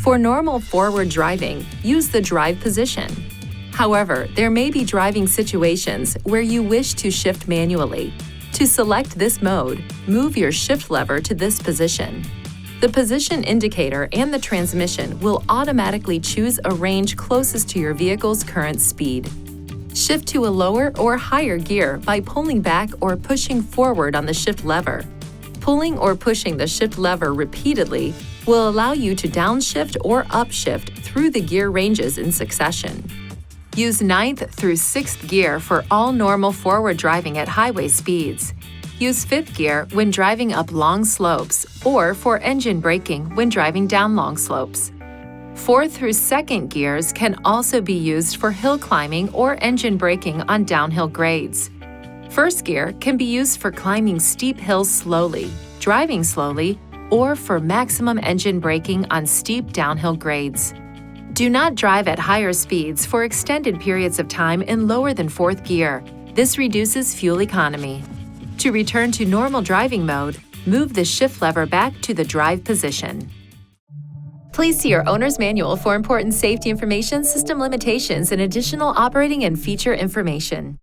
For normal forward driving, use the drive position. However, there may be driving situations where you wish to shift manually. To select this mode, move your shift lever to this position. The position indicator and the transmission will automatically choose a range closest to your vehicle's current speed. Shift to a lower or higher gear by pulling back or pushing forward on the shift lever. Pulling or pushing the shift lever repeatedly will allow you to downshift or upshift through the gear ranges in succession. Use 9th through 6th gear for all normal forward driving at highway speeds. Use 5th gear when driving up long slopes or for engine braking when driving down long slopes. 4th through 2nd gears can also be used for hill climbing or engine braking on downhill grades. 1st gear can be used for climbing steep hills slowly, driving slowly, or for maximum engine braking on steep downhill grades. Do not drive at higher speeds for extended periods of time in lower than 4th gear. This reduces fuel economy. To return to normal driving mode, move the shift lever back to the drive position. Please see your owner's manual for important safety information, system limitations, and additional operating and feature information.